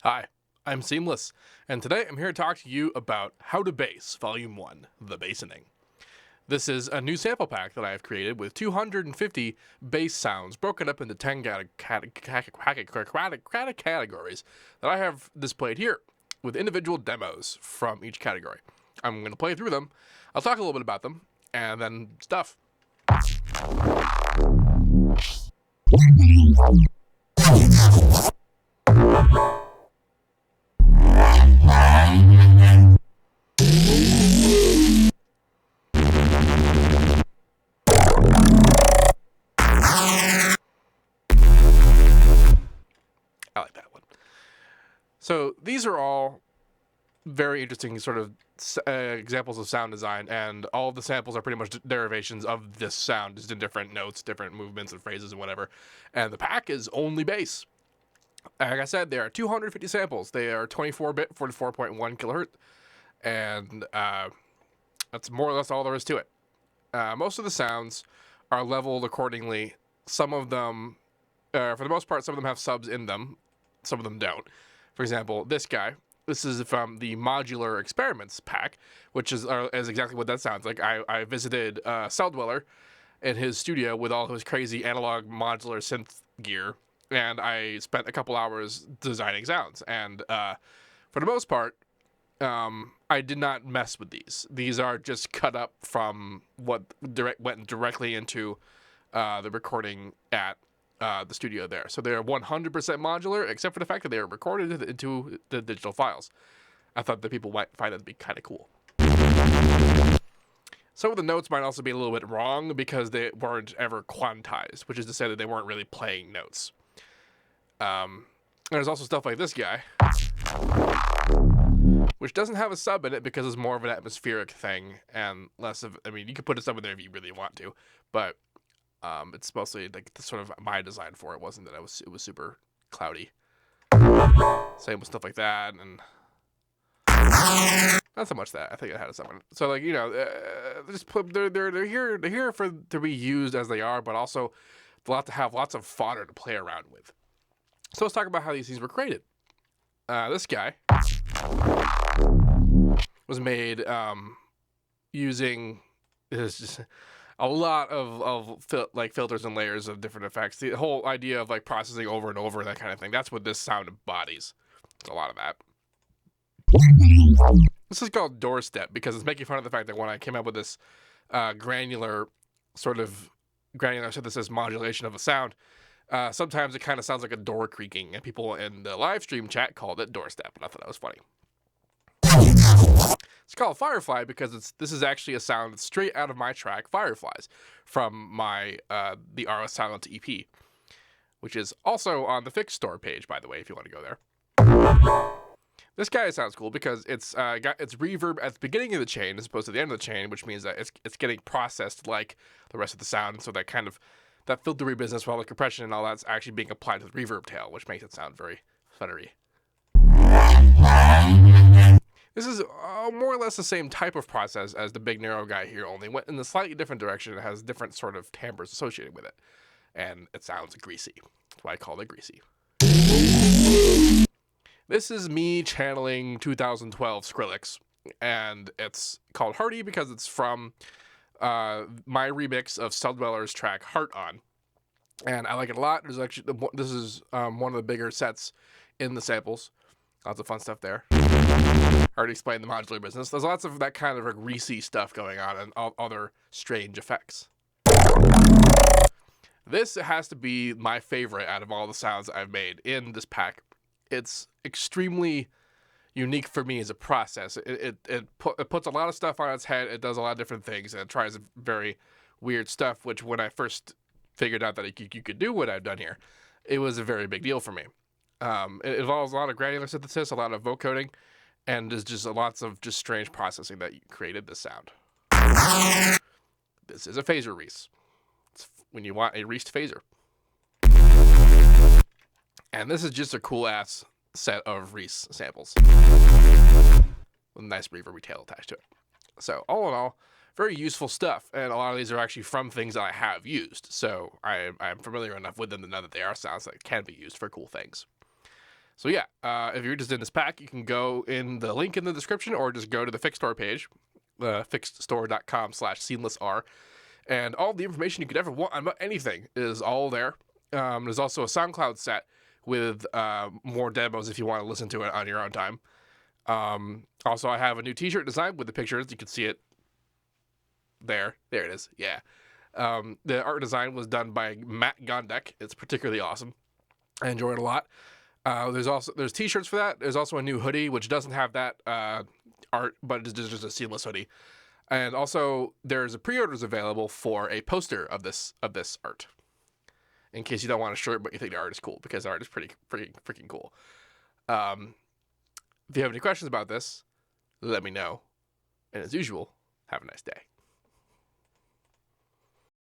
Hi, I'm Seamless, and today I'm here to talk to you about How to Bass Volume 1, The Bassening. This is a new sample pack that I have created with 250 bass sounds broken up into 10 categories that I have displayed here with individual demos from each category. I'm going to play through them, I'll talk a little bit about them, and then stuff. I like that one. So these are all very interesting sort of examples of sound design, and all of the samples are pretty much derivations of this sound, just in different notes, different movements and phrases and whatever. And the pack is only bass. Like I said, there are 250 samples. They are 24-bit, 44.1 kilohertz, and that's more or less all there is to it. Most of the sounds are leveled accordingly. Some of them, for the most part, some of them have subs in them. Some of them don't. For example, this guy. This is from the Modular Experiments pack, which is exactly what that sounds like. I visited Cell Dweller in his studio with all his crazy analog modular synth gear, and I spent a couple hours designing sounds. And for the most part, I did not mess with these. These are just cut up from what went directly into the recording at the studio there. So they're 100% modular, except for the fact that they are recorded into the digital files. I thought that people might find that to be kind of cool. Some of the notes might also be a little bit wrong because they weren't ever quantized, which is to say that they weren't really playing notes. There's also stuff like this guy, which doesn't have a sub in it because it's more of an atmospheric thing and less of, I mean, you could put a sub in there if you really want to, but it's mostly like the sort of my design for it wasn't that it was super cloudy. Same with stuff like that, and not so much that. I think it had a sub in it. So like, you know, just put, they're here for to be used as they are, but also to have lots of fodder to play around with. So let's talk about how these things were created. This guy was made using just a lot of filters and layers of different effects. The whole idea of like processing over and over, that kind of thing. That's what this sound embodies. There's a lot of that. This is called doorstep because it's making fun of the fact that when I came up with this granular synthesis modulation of a sound, sometimes it kind of sounds like a door creaking, and people in the live stream chat called it doorstep, and I thought that was funny. It's called Firefly because this is actually a sound straight out of my track Fireflies from my the RS Silent EP, which is also on the Fix Store page, by the way, if you want to go there. This guy sounds cool because it's got its reverb at the beginning of the chain as opposed to the end of the chain, which means that it's getting processed like the rest of the sound, so that kind of that filtery business, while the compression and all that's actually being applied to the reverb tail, which makes it sound very fluttery. This is more or less the same type of process as the big narrow guy here, only went in a slightly different direction. It has different sort of timbres associated with it, and it sounds greasy. That's why I call it greasy. This is me channeling 2012 Skrillex, and it's called Hearty because it's from my remix of Cell Dweller's track Heart On, and I like it a lot. There's actually this is one of the bigger sets in the samples. Lots of fun stuff there. I already explained the modular business. There's lots of that kind of greasy stuff going on and other strange effects. This has to be my favorite out of all the sounds I've made in this pack. It's extremely unique for me as a process. It puts a lot of stuff on its head. It does a lot of different things, and it tries very weird stuff, which when I first figured out that you could do what I've done here, it was a very big deal for me. It involves a lot of granular synthesis, a lot of vocoding, and there's just lots of just strange processing that created this sound. This is a phaser Reese. It's when you want a Reese phaser. And this is just a cool-ass set of Reese samples with a nice reverb tail attached to it. So all in all, very useful stuff, and a lot of these are actually from things that I have used, so I'm familiar enough with them to know that they are sounds that can be used for cool things. So yeah, if you're interested in this pack, you can go in the link in the description or just go to the Fixed Store page, fixedstore.com/SeamlessR, and all the information you could ever want about anything is all there. There's also a SoundCloud set with more demos if you want to listen to it on your own time. Also, I have a new T-shirt design with the pictures. You can see it there. There it is. Yeah. The art design was done by Matt Gondek. It's particularly awesome. I enjoy it a lot. There's T-shirts for that. There's also a new hoodie which doesn't have that art, but it's just a seamless hoodie. And also there's a pre-orders available for a poster of this art. In case you don't want a shirt but you think the art is cool, because the art is pretty freaking cool. If you have any questions about this, let me know. And as usual, have a nice day.